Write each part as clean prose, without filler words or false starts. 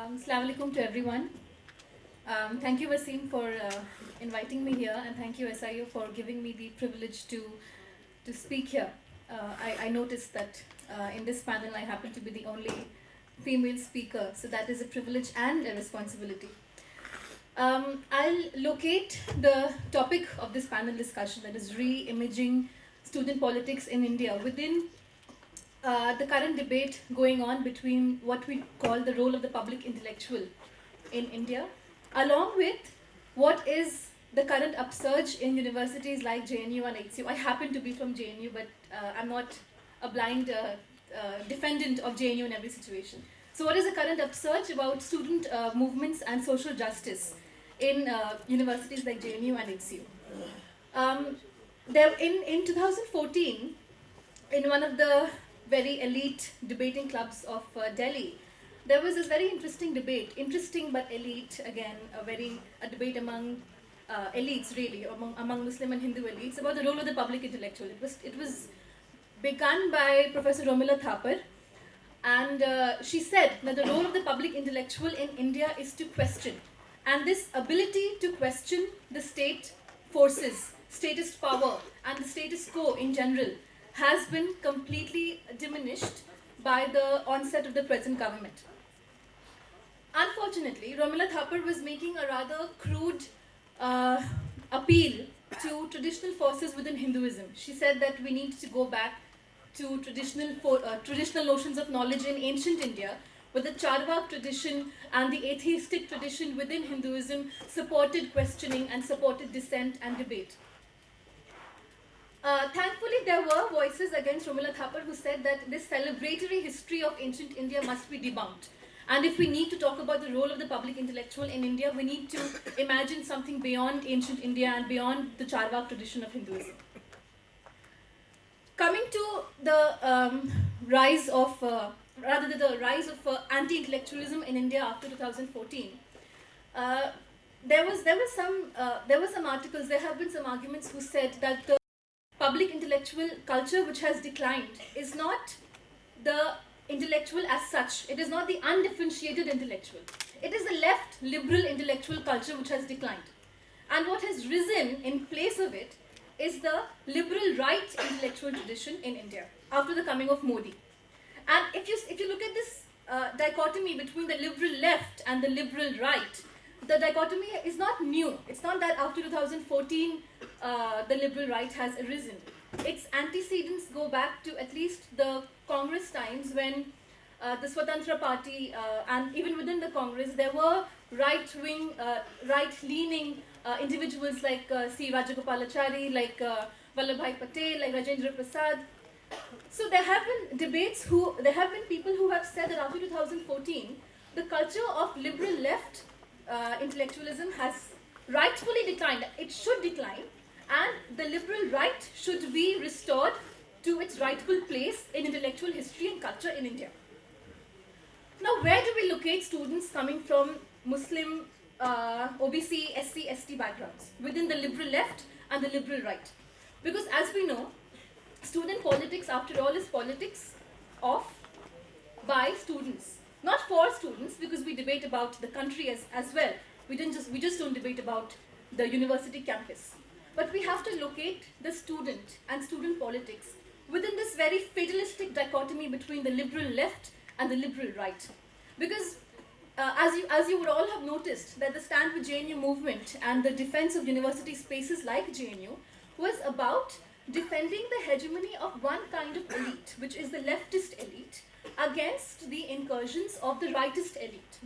Assalamu alaikum to everyone. Thank you, Wasim, for inviting me here, and thank you, SIU, for giving me the privilege to speak here. I noticed that in this panel, I happen to be the only female speaker, so that is a privilege and a responsibility. I'll locate the topic of this panel discussion, that is re-imaging student politics in India, within the current debate going on between what we call the role of the public intellectual in India, along with what is the current upsurge in universities like JNU and HCU. I happen to be from JNU, but I'm not a blind defendant of JNU in every situation. So what is the current upsurge about student movements and social justice in universities like JNU and HCU? In 2014, in one of the very elite debating clubs of Delhi, there was this very interesting debate, interesting but elite, again, a debate among elites, really, among Muslim and Hindu elites, about the role of the public intellectual. It was begun by Professor Romila Thapar, and she said that the role of the public intellectual in India is to question. And this ability to question the state forces, statist power, and the status quo in general has been completely diminished by the onset of the present government. Unfortunately, Romila Thapar was making a rather crude appeal to traditional forces within Hinduism. She said that we need to go back to traditional notions of knowledge in ancient India, where the Charvak tradition and the atheistic tradition within Hinduism supported questioning and supported dissent and debate. Thankfully, there were voices against Romila Thapar who said that this celebratory history of ancient India must be debunked. And if we need to talk about the role of the public intellectual in India, we need to imagine something beyond ancient India and beyond the Charvak tradition of Hinduism. Coming to the rise of anti-intellectualism in India after 2014, there were some articles. There have been some arguments who said that the public intellectual culture which has declined is not the intellectual as such. It is not the undifferentiated intellectual. It is the left liberal intellectual culture which has declined. And what has risen in place of it is the liberal right intellectual tradition in India after the coming of Modi. And if you look at this dichotomy between the liberal left and the liberal right, the dichotomy is not new. It's not that after 2014 the liberal right has arisen. Its antecedents go back to at least the Congress times, when the Swatantra Party and even within the Congress there were right-wing, right-leaning individuals like C. Rajagopalachari, like Vallabhbhai Patel, like Rajendra Prasad. So there have been people who have said that after 2014 the culture of liberal left intellectualism has rightfully declined. It should decline, and the liberal right should be restored to its rightful place in intellectual history and culture in India. Now, where do we locate students coming from Muslim, OBC, SC, ST backgrounds within the liberal left and the liberal right? Because as we know, student politics, after all, is politics of, by students. Not for students, because we debate about the country as well. We just don't debate about the university campus. But we have to locate the student and student politics within this very fatalistic dichotomy between the liberal left and the liberal right. Because as you would all have noticed, that the Stand with JNU movement and the defense of university spaces like JNU was about defending the hegemony of one kind of elite, which is the leftist elite, against the incursions of the rightist elite,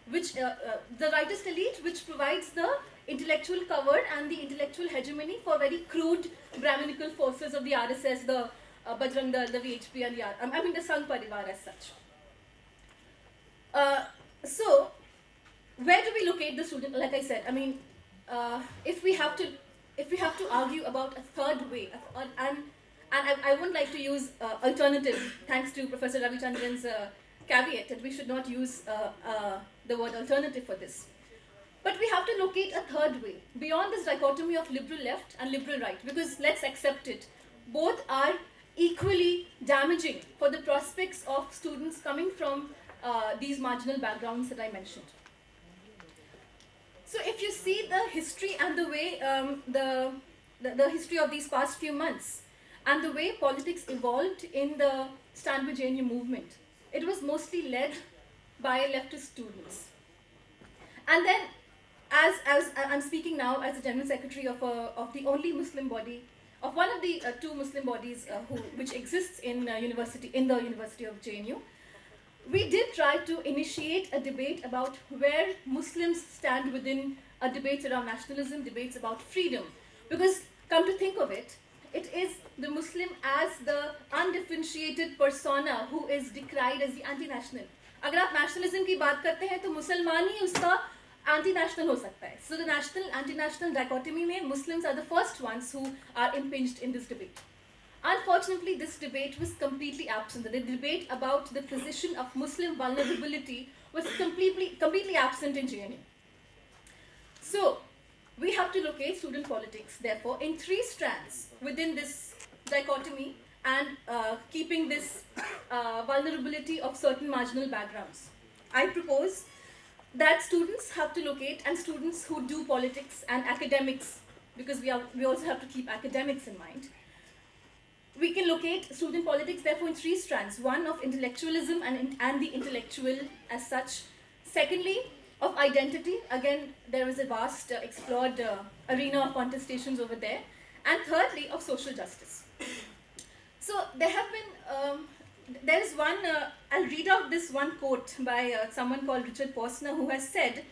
the rightist elite which provides the intellectual cover and the intellectual hegemony for very crude Brahminical forces of the RSS, the Bajrang Dal, the VHP, and the Sangh Parivar as such. So, where do we locate the student? Like I said, if we have to argue about a third way, and I wouldn't like to use alternative, thanks to Professor Ravichandran's caveat that we should not use the word alternative for this. But we have to locate a third way, beyond this dichotomy of liberal left and liberal right, because let's accept it, both are equally damaging for the prospects of students coming from these marginal backgrounds that I mentioned. So if you see the history and the way the history of these past few months and the way politics evolved in the Stand With JNU movement, it was mostly led by leftist students. And then, as I'm speaking now as the General Secretary of the only Muslim body, of one of the two Muslim bodies which exists in the University of JNU, we did try to initiate a debate about where Muslims stand within debates around nationalism, debates about freedom. Because, come to think of it, it is the Muslim as the undifferentiated persona who is decried as the anti-national. अगर आप nationalism की बात करते हैं तो मुसलमान ही उसका anti-national हो सकता है. So the national anti-national dichotomy में Muslims are the first ones who are impinged in this debate. Unfortunately, this debate was completely absent. The debate about the position of Muslim vulnerability was completely absent in JNU. So, we have to locate student politics, therefore, in three strands within this dichotomy and keeping this vulnerability of certain marginal backgrounds. I propose that students have to locate, and students who do politics and academics, because we also have to keep academics in mind, we can locate student politics, therefore, in three strands. One, of intellectualism and the intellectual as such. Secondly, of identity. Again, there is a vast explored arena of contestations over there. And thirdly, of social justice. So there have been, there is one, I'll read out this one quote by someone called Richard Posner, who has said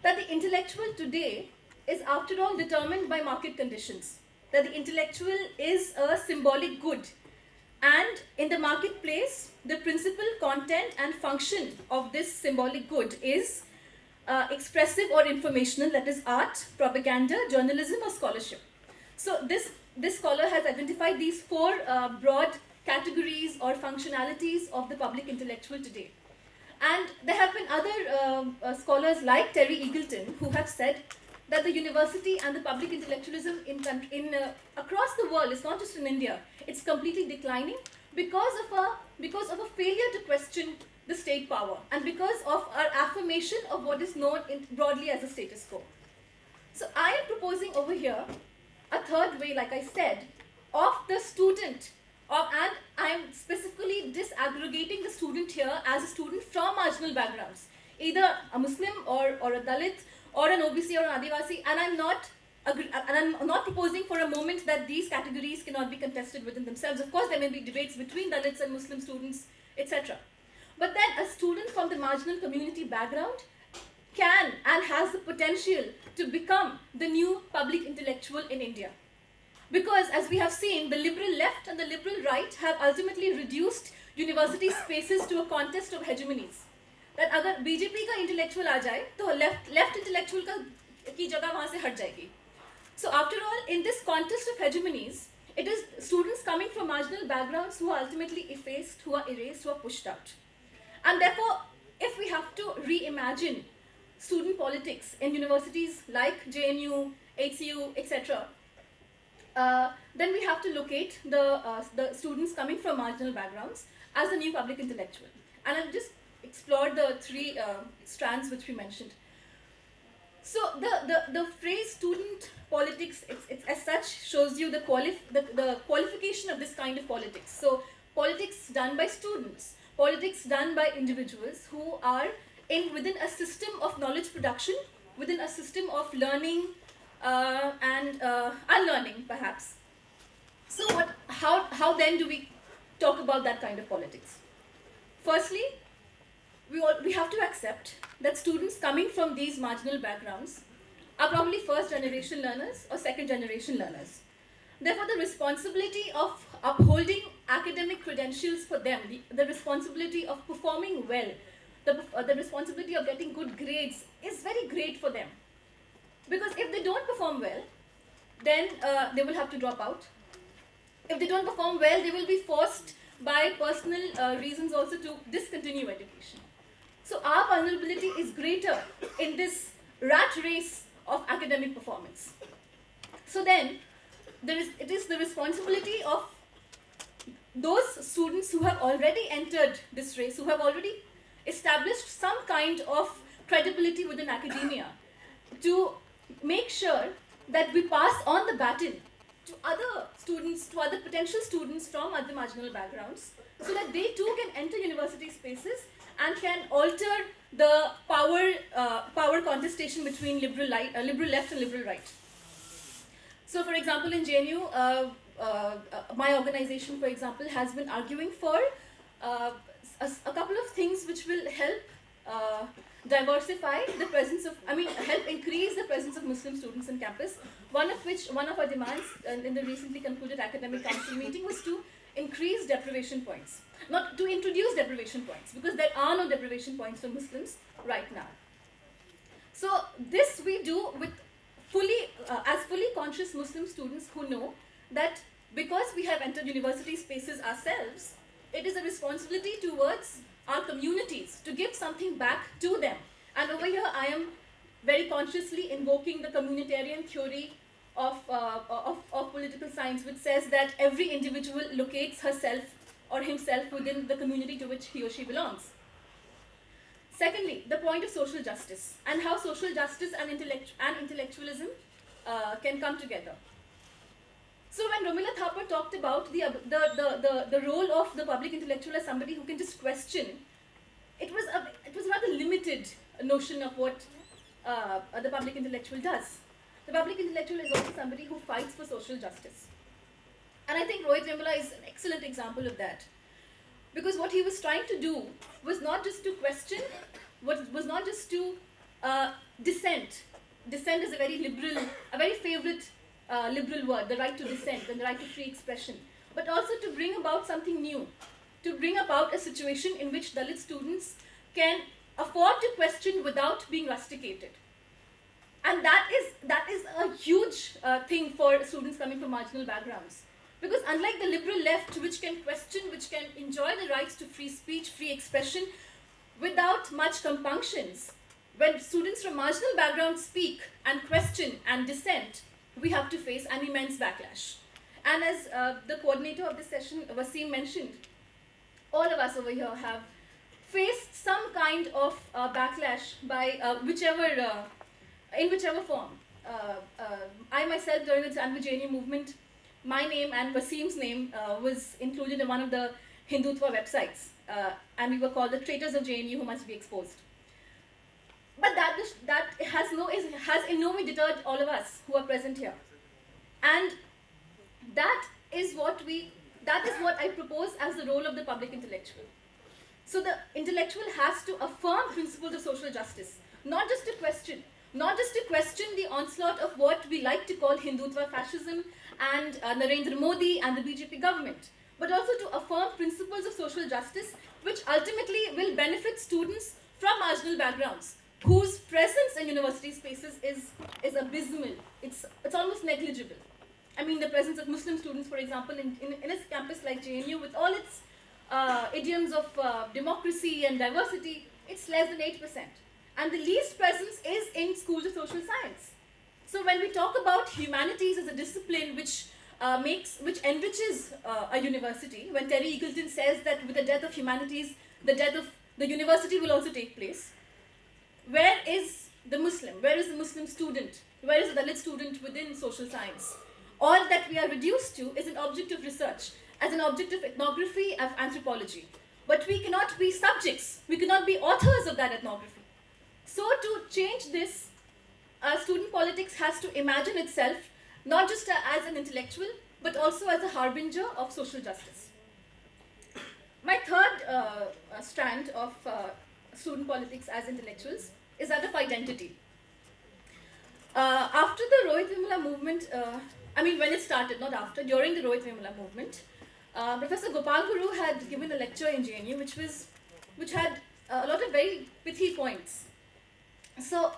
that the intellectual today is after all determined by market conditions. That the intellectual is a symbolic good, and in the marketplace, the principal content and function of this symbolic good is expressive or informational, that is art, propaganda, journalism, or scholarship. So this scholar has identified these four broad categories or functionalities of the public intellectual today. And there have been other scholars like Terry Eagleton who have said that the university and the public intellectualism across the world, it's not just in India, it's completely declining because of a failure to question the state power and because of our affirmation of what is known broadly as the status quo. So I am proposing over here a third way, like I said, of the student, and I am specifically disaggregating the student here as a student from marginal backgrounds, either a Muslim or a Dalit, or an OBC or an Adivasi, and I'm not proposing for a moment that these categories cannot be contested within themselves. Of course, there may be debates between Dalits and Muslim students, etc. But then a student from the marginal community background can and has the potential to become the new public intellectual in India. Because as we have seen, the liberal left and the liberal right have ultimately reduced university spaces to a contest of hegemonies. That अगर BJP का intellectual आ जाए तो left intellectual की जगह वहाँ से हट जाएगी. So after all, in this contest of hegemonies, it is students coming from marginal backgrounds who are ultimately effaced, who are erased, who are pushed out. And therefore, if we have to reimagine student politics in universities like JNU, HCU, etc., then we have to locate the students coming from marginal backgrounds as the new public intellectual. And I'll just explore the three strands which we mentioned. So the phrase student politics, it's as such shows you the qualification of this kind of politics. So politics done by students, politics done by individuals who are within a system of knowledge production, within a system of learning and unlearning perhaps. So how then do we talk about that kind of politics? Firstly, we have to accept that students coming from these marginal backgrounds are probably first generation learners or second generation learners. Therefore, the responsibility of upholding academic credentials for them, the responsibility of performing well, the responsibility of getting good grades is very great for them. Because if they don't perform well, then they will have to drop out. If they don't perform well, they will be forced by personal reasons also to discontinue education. So our vulnerability is greater in this rat race of academic performance. So then, it is the responsibility of those students who have already entered this race, who have already established some kind of credibility within academia to make sure that we pass on the baton to other students, to other potential students from other marginal backgrounds, so that they too can enter university spaces and can alter the power contestation between liberal left and liberal right. So, for example, in JNU, my organization, for example, has been arguing for a couple of things which will help diversify the presence of, help increase the presence of Muslim students in campus. One of our demands in the recently concluded academic council meeting was to increase deprivation points, not to introduce deprivation points, because there are no deprivation points for Muslims right now. So this we do with as fully conscious Muslim students who know that because we have entered university spaces ourselves, it is a responsibility towards our communities to give something back to them. And over here, I am very consciously invoking the communitarian theory of political science, which says that every individual locates herself or himself within the community to which he or she belongs. Secondly, the point of social justice and how social justice and intellectualism can come together. So when Romila Thapar talked about the role of the public intellectual as somebody who can just question, it was not a limited notion of what the public intellectual does. The public intellectual is also somebody who fights for social justice. And I think Rohit Vemula is an excellent example of that. Because what he was trying to do was not just to question, was not just to dissent. Dissent is a very favorite liberal word, the right to dissent and the right to free expression. But also to bring about something new, to bring about a situation in which Dalit students can afford to question without being rusticated. And that is a huge thing for students coming from marginal backgrounds. Because unlike the liberal left, which can question, which can enjoy the rights to free speech, free expression, without much compunctions, when students from marginal backgrounds speak and question and dissent, we have to face an immense backlash. And as the coordinator of this session, Wasim, mentioned, all of us over here have faced some kind of backlash by in whichever form. I myself, during the Janvi JNU movement, my name and Wasim's name was included in one of the Hindutva websites, and we were called the traitors of JNU who must be exposed. But that has in no way deterred all of us who are present here. And that is what I propose as the role of the public intellectual. So the intellectual has to affirm principles of social justice, not just to question the onslaught of what we like to call Hindutva fascism and Narendra Modi and the BJP government, but also to affirm principles of social justice which ultimately will benefit students from marginal backgrounds whose presence in university spaces is abysmal. It's almost negligible. I mean, the presence of Muslim students, for example, in a campus like JNU, with all its idioms of democracy and diversity, it's less than 8%. And the least presence is in schools of social science. So when we talk about humanities as a discipline which enriches a university, when Terry Eagleton says that with the death of humanities, the death of the university will also take place, where is the Muslim? Where is the Muslim student? Where is the Dalit student within social science? All that we are reduced to is an object of research, as an object of ethnography, of anthropology. But we cannot be subjects. We cannot be authors of that ethnography. So to change this, student politics has to imagine itself not just as an intellectual, but also as a harbinger of social justice. My third strand of student politics as intellectuals is that of identity. After the Rohit Vemula movement, when it started, not after, during the Rohit Vemula movement, Professor Gopal Guru had given a lecture in JNU which had a lot of very pithy points. So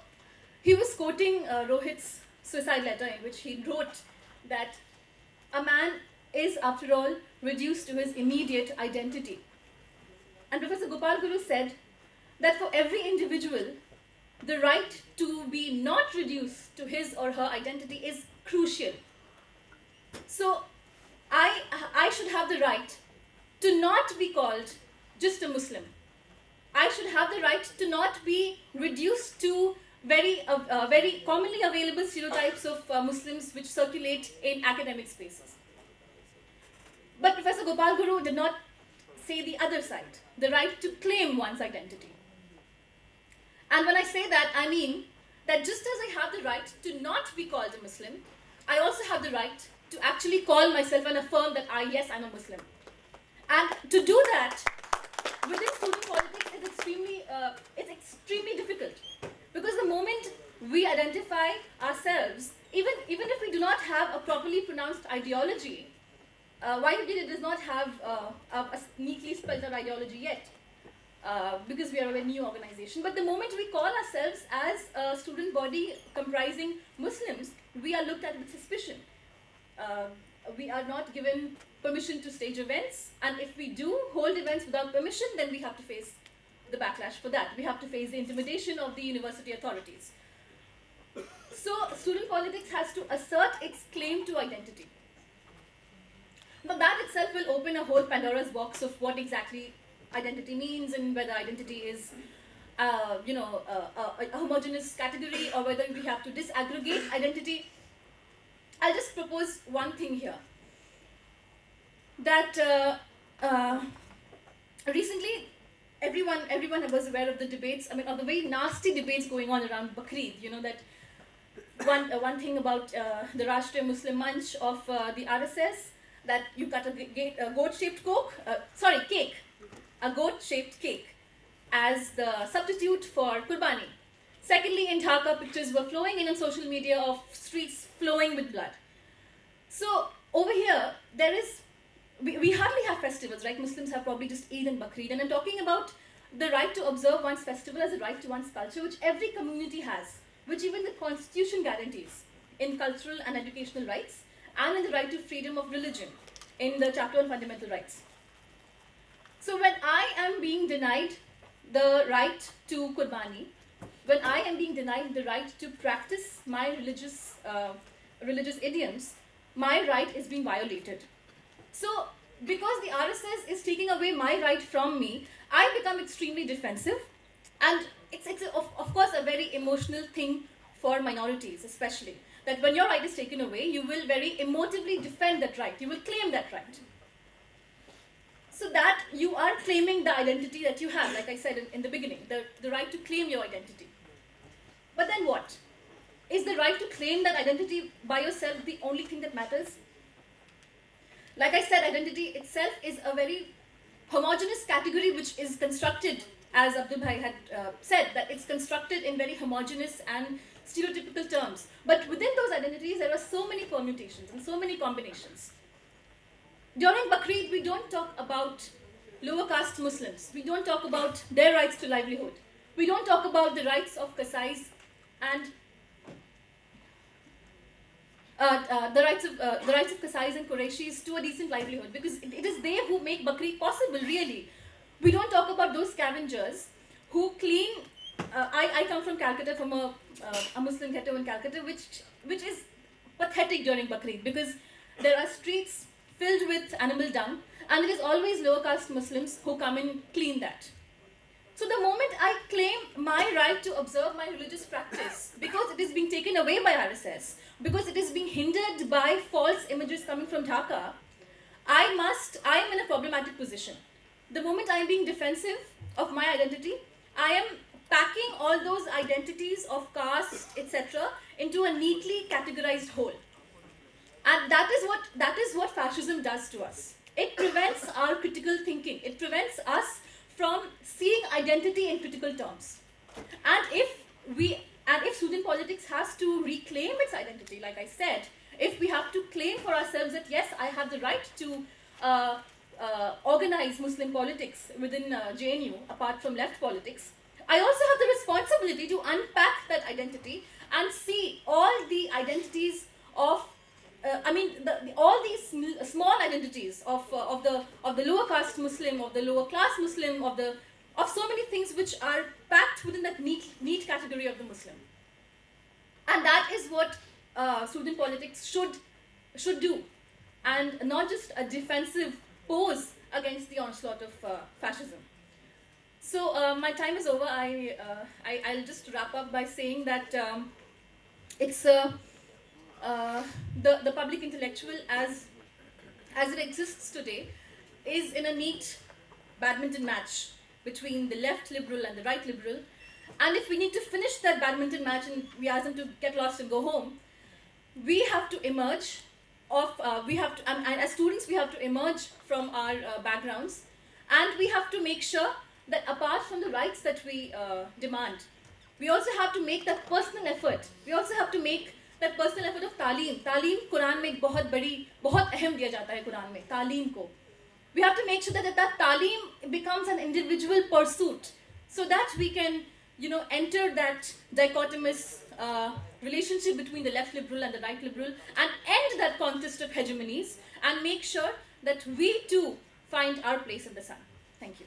he was quoting Rohit's suicide letter, in which he wrote that a man is, after all, reduced to his immediate identity. And Professor Gopal Guru said that for every individual, the right to be not reduced to his or her identity is crucial. So I should have the right to not be called just a Muslim. I should have the right to not be reduced to very commonly available stereotypes of Muslims which circulate in academic spaces. But Professor Gopal Guru did not say the other side, the right to claim one's identity. And when I say that, I mean that just as I have the right to not be called a Muslim, I also have the right to actually call myself and affirm that yes, I'm a Muslim. And to do that within student politics is extremely difficult, because the moment we identify ourselves, even if we do not have a properly pronounced ideology, YWJ does not have a neatly spelled out ideology yet, because we are a new organization. But the moment we call ourselves as a student body comprising Muslims, we are looked at with suspicion. We are not given permission to stage events, and if we do hold events without permission, then we have to face the backlash for that. We have to face the intimidation of the university authorities. So student politics has to assert its claim to identity. But that itself will open a whole Pandora's box of what exactly identity means, and whether identity is a homogeneous category, or whether we have to disaggregate identity. I'll just propose one thing here, that recently everyone was aware of the debates, of the very nasty debates going on around Bakrid. That one thing about the Rashtriya Muslim Manch of the RSS, that you cut a goat-shaped cake, a goat-shaped cake as the substitute for Qurbani. Secondly, in Dhaka, pictures were flowing in on social media of streets flowing with blood. So over here, we hardly have festivals, right? Muslims have probably just Eid and Bakrid, and I'm talking about the right to observe one's festival as a right to one's culture, which every community has, which even the Constitution guarantees in cultural and educational rights, and in the right to freedom of religion in the Chapter on Fundamental Rights. So when I am being denied the right to Qurbani, when I am being denied the right to practice my religious idioms, my right is being violated. So because the RSS is taking away my right from me, I become extremely defensive, and it's of course a very emotional thing for minorities especially, that when your right is taken away, you will very emotively defend that right, you will claim that right. So that you are claiming the identity that you have, like I said in the beginning, the right to claim your identity. But then what? Is the right to claim that identity by yourself the only thing that matters? Like I said, identity itself is a very homogeneous category which is constructed, as Abdul Bhai had said, that it's constructed in very homogeneous and stereotypical terms. But within those identities, there are so many permutations and so many combinations. During Bakrid, we don't talk about lower caste Muslims. We don't talk about their rights to livelihood. We don't talk about the rights of Kasais and the rights of Kasais and Qurayshis to a decent livelihood, because it is they who make Bakrid possible, really. We don't talk about those scavengers who clean. I come from Calcutta, from a Muslim ghetto in Calcutta, which is pathetic during Bakrid, because there are streets filled with animal dung, and it is always lower caste Muslims who come and clean that. So the moment I claim my right to observe my religious practice, because it is being taken away by RSS, because it is being hindered by false images coming from Dhaka, I am in a problematic position. The moment I am being defensive of my identity, I am packing all those identities of caste, etc., into a neatly categorized whole. And that is what fascism does to us. It prevents our critical thinking. It prevents us from seeing identity in critical terms. And if student politics has to reclaim its identity, like I said, if we have to claim for ourselves that yes, I have the right to organize Muslim politics within JNU, apart from left politics, I also have the responsibility to unpack that identity and see all the identities of all these small identities of the lower caste Muslim, of the lower class Muslim, of so many things which are packed within that neat category of the Muslim. And that is what student politics should do, and not just a defensive pose against the onslaught of fascism. So my time is over. I'll just wrap up by saying that it's the public intellectual as it exists today is in a neat badminton match between the left liberal and the right liberal. And if we need to finish that badminton match and we ask them to get lost and go home, we have to emerge and as students we have to emerge from our backgrounds, and we have to make sure that apart from the rights that we demand, we also have to make that personal effort. We also have to make that personal effort of तालीम कुरान में एक बहुत अहम दिया जाता है कुरान में तालीम को. We have to make sure that तालीम becomes an individual pursuit, so that we can enter that dichotomous relationship between the left liberal and the right liberal, and end that contest of hegemonies, and make sure that we too find our place in the sun. Thank you.